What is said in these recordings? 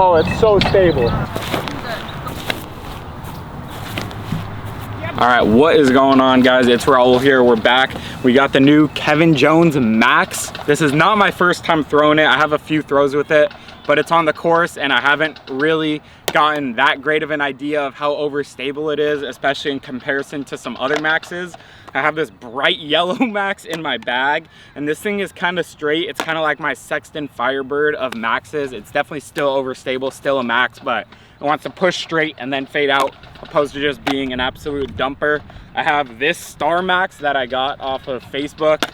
Oh, it's so stable. All right, what is going on, guys? It's Raul here. We're back. We got the new Kevin Jones Max. This is not my first time throwing it. I have a few throws with it, but it's on the course and I haven't really gotten that great of an idea of how overstable it is, especially in comparison to some other Maxes. I have this bright yellow Max in my bag, and this thing is kind of straight. It's kind of like my Sexton Firebird of Maxes. It's definitely still overstable, still a Max, but it wants to push straight and then fade out, opposed to just being an absolute dumper. I have this Star Max that I got off of Facebook.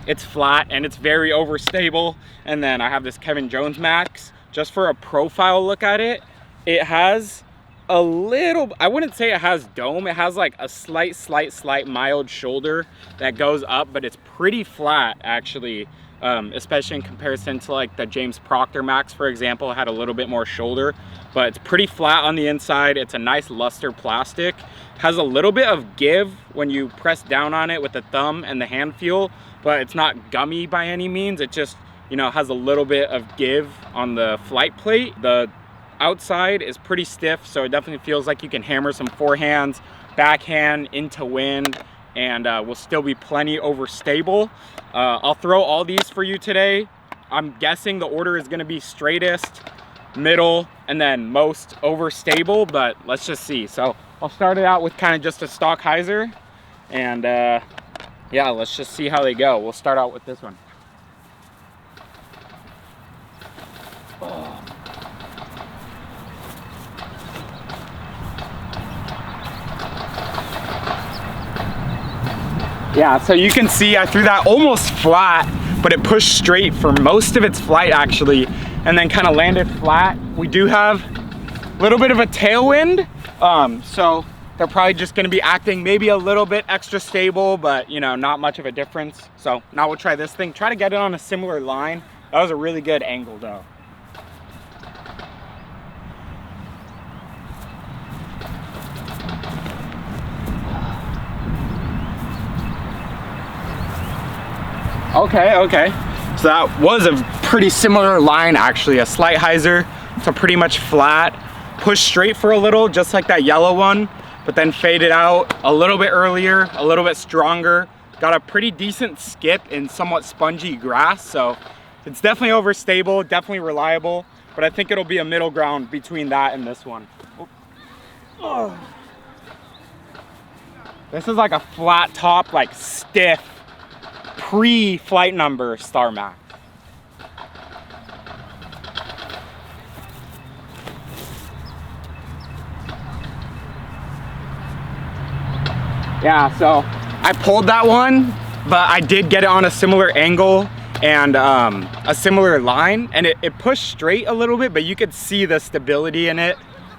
It's flat and it's very overstable. And then I have this Kevin Jones Max. Just for a profile look at it, it has a little, I wouldn't say it has dome. It has like a slight mild shoulder that goes up, but it's pretty flat actually. Especially in comparison to like the James Proctor Max, for example, had a little bit more shoulder, but it's pretty flat on the inside. It's a nice luster plastic. Has a little bit of give when you press down on it with the thumb and the hand feel, but it's not gummy by any means. It just, you know, has a little bit of give on the flight plate. The outside is pretty stiff, so it definitely feels like you can hammer some forehands, backhand into wind, and will still be plenty overstable. I'll throw all these for you today. I'm guessing the order is gonna be straightest, middle, and then most overstable, but let's just see. So I'll start it out with kind of just a stock hyzer, and yeah, let's just see how they go. We'll start out with this one. Oh. Yeah, so you can see I threw that almost flat, but it pushed straight for most of its flight actually, and then kind of landed flat. We do have a little bit of a tailwind, so they're probably just gonna be acting maybe a little bit extra stable, but you know, not much of a difference. So now we'll try this thing, try to get it on a similar line. That was a really good angle though. Okay, so that was a pretty similar line actually, a slight hyzer, so pretty much flat, pushed straight for a little, just like that yellow one, but then faded out a little bit earlier, a little bit stronger, got a pretty decent skip in somewhat spongy grass, so it's definitely overstable, definitely reliable, but I think it'll be a middle ground between that and this one. Oh. This is like a flat top, like stiff, pre-flight number Star Max. Yeah, so I pulled that one, but I did get it on a similar angle and a similar line, and it pushed straight a little bit, but you could see the stability in it.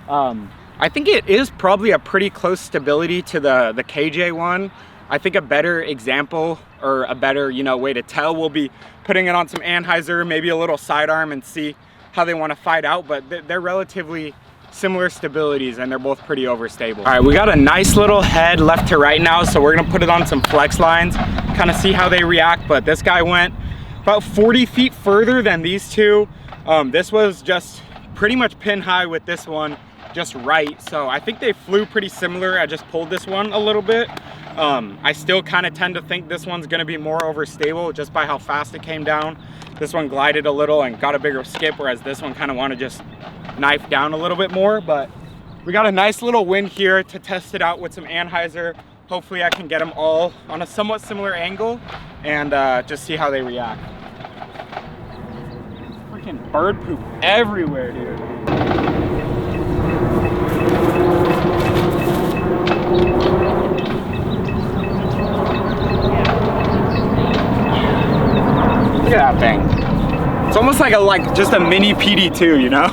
I think it is probably a pretty close stability to the KJ one. I think a better example or a better, you know, way to tell will be putting it on some Anheuser, maybe a little sidearm, and see how they want to fight out, but they're relatively similar stabilities and they're both pretty overstable. All right, we got a nice little head left to right now, so we're gonna put it on some flex lines, kind of see how they react, but this guy went about 40 feet further than these two. This was just pretty much pin high with this one, just right, so I think they flew pretty similar. I just pulled this one a little bit. I still kind of tend to think this one's going to be more overstable just by how fast it came down. This one glided a little and got a bigger skip, whereas this one kind of want to just knife down a little bit more. But we got a nice little wind here to test it out with some Anheuser. Hopefully I can get them all on a somewhat similar angle and just see how they react. Freaking bird poop everywhere, dude. Look at that thing. It's almost like just a mini PD2, you know?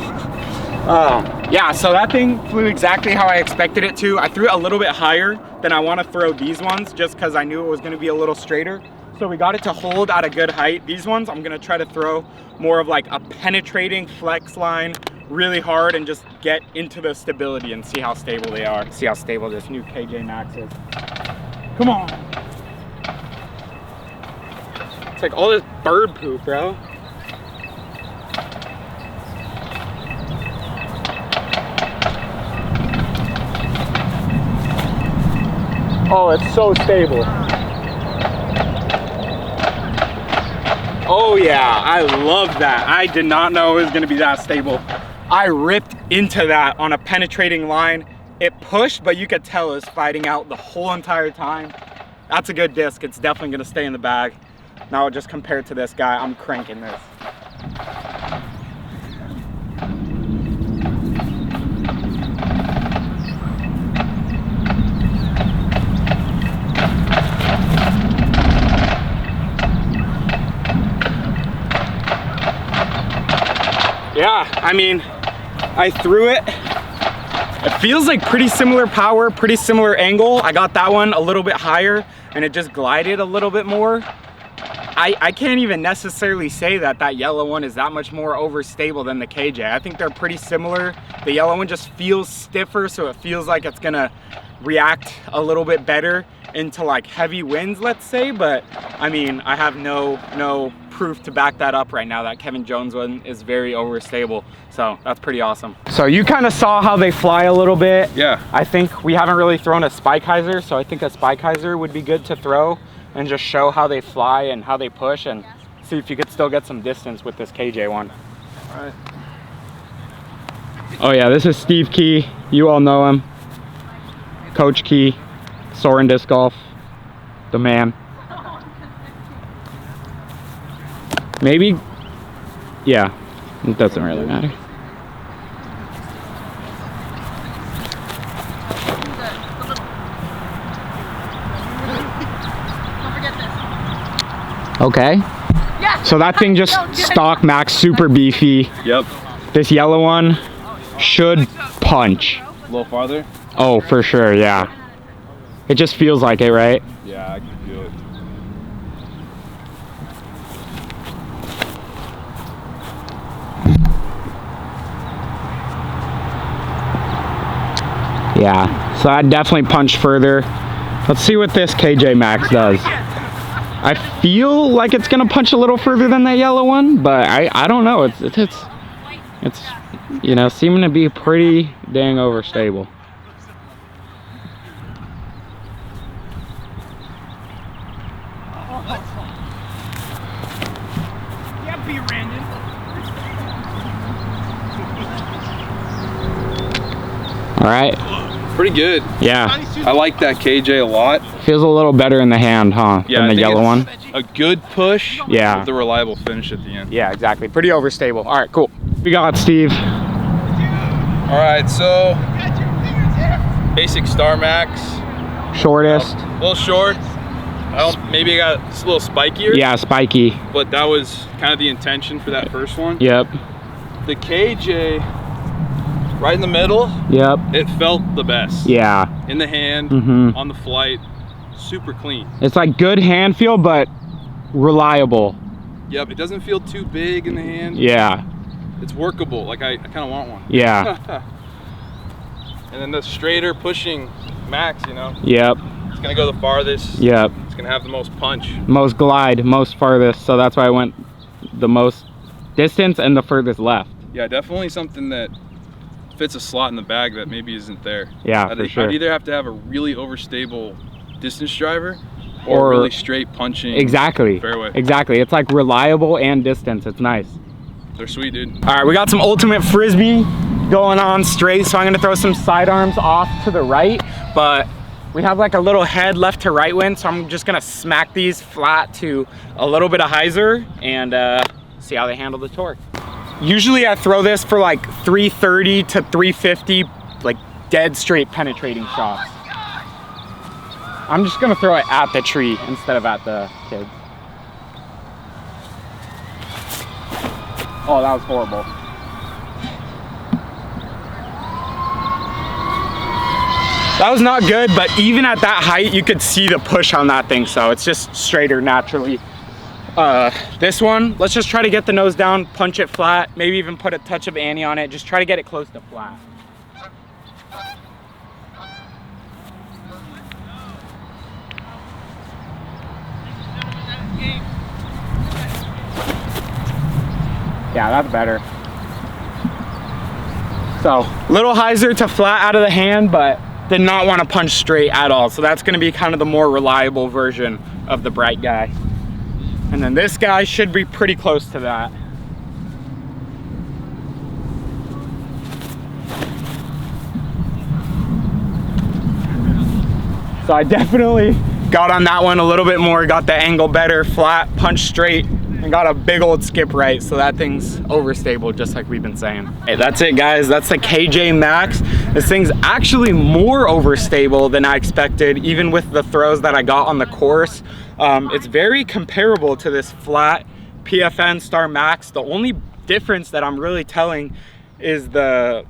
Yeah, so that thing flew exactly how I expected it to. I threw it a little bit higher than I want to throw these ones, just because I knew it was going to be a little straighter. So we got it to hold at a good height. These ones I'm going to try to throw more of like a penetrating flex line really hard and just get into the stability and see how stable they are. See how stable this new KJ Max is. Come on. It's like all this bird poop, bro. Oh, it's so stable. Oh yeah, I love that. I did not know it was gonna be that stable. I ripped into that on a penetrating line. It pushed, but you could tell it was fighting out the whole entire time. That's a good disc. It's definitely gonna stay in the bag. Now just compared to this guy, I'm cranking this. Yeah, I mean, I threw it. It feels like pretty similar power, pretty similar angle. I got that one a little bit higher and it just glided a little bit more. I can't even necessarily say that that yellow one is that much more overstable than the KJ. I think they're pretty similar. The yellow one just feels stiffer, so it feels like it's gonna react a little bit better into like heavy winds, let's say. But I mean, I have no proof to back that up right now. That Kevin Jones one is very overstable, so that's pretty awesome. So you kind of saw how they fly a little bit. Yeah. I think we haven't really thrown a spike hyzer, so I think a spike hyzer would be good to throw and just show how they fly and how they push, and see if you could still get some distance with this KJ one. All right. Oh yeah, this is Steve Key. You all know him. Coach Key, Soaring Disc Golf, the man. Maybe, yeah, it doesn't really matter. Okay. Yeah. So that thing just stock max, super beefy. Yep. This yellow one should punch. A little farther? Oh, for sure, yeah. It just feels like it, right? Yeah, I can feel it. Yeah, so I definitely punched further. Let's see what this KJ Max does. I feel like it's gonna punch a little further than that yellow one, but I don't know. It's you know, seeming to be pretty dang overstable. All right. Pretty good. Yeah. I like that KJ a lot. Feels a little better in the hand, huh? Yeah, than the yellow one. A good push. Yeah. With the reliable finish at the end. Yeah, exactly. Pretty overstable. All right, cool. We got Steve. All right, so basic Star Max. Shortest. A little short. Maybe I got a little spikier. Yeah, spiky. But that was kind of the intention for that first one. Yep. The KJ, right in the middle. Yep. It felt the best. Yeah. In the hand, on the flight, super clean. It's like good hand feel, but reliable. Yep, it doesn't feel too big in the hand. Yeah. It's workable, like I kind of want one. Yeah. And then the straighter pushing Max, you know. Yep. It's gonna go the farthest. Yep. It's gonna have the most punch. Most glide, most farthest. So that's why I went the most distance and the furthest left. Yeah, definitely something that fits a slot in the bag that maybe isn't there. Yeah, for sure. I'd either have to have a really overstable distance driver or really straight punching. Exactly. Fairway. Exactly. It's like reliable and distance. It's nice. They're sweet, dude. All right, we got some ultimate frisbee going on straight, so I'm gonna throw some sidearms off to the right, but we have like a little head left to right wind, so I'm just gonna smack these flat to a little bit of hyzer and see how they handle the torque. Usually I throw this for like 330 to 350, like dead straight penetrating shots. I'm just gonna throw it at the tree instead of at the kids. Oh, that was horrible. That was not good, but even at that height, you could see the push on that thing, so it's just straighter naturally. This one, let's just try to get the nose down, punch it flat, maybe even put a touch of Annie on it, just try to get it close to flat. Yeah, that's better. So, little hyzer to flat out of the hand, but did not want to punch straight at all. So that's going to be kind of the more reliable version of the Bright guy. And then this guy should be pretty close to that. So I definitely got on that one a little bit more, got the angle better, flat, punch straight, and got a big old skip right. So that thing's overstable, just like we've been saying. Hey, that's it guys, that's the KJ Max. This thing's actually more overstable than I expected, even with the throws that I got on the course. It's very comparable to this flat PFN Star Max. The only difference that I'm really telling is the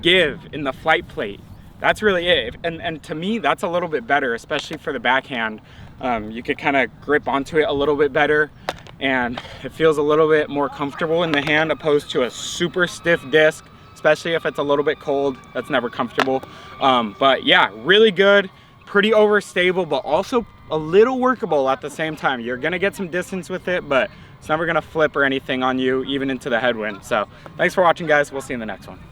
give in the flight plate. That's really it. And to me, that's a little bit better, especially for the backhand. You could kind of grip onto it a little bit better, and it feels a little bit more comfortable in the hand opposed to a super stiff disc, especially if it's a little bit cold. That's never comfortable. But yeah, really good, pretty overstable, but also a little workable at the same time. You're gonna get some distance with it, but it's never gonna flip or anything on you, even into the headwind. So thanks for watching guys, we'll see you in the next one.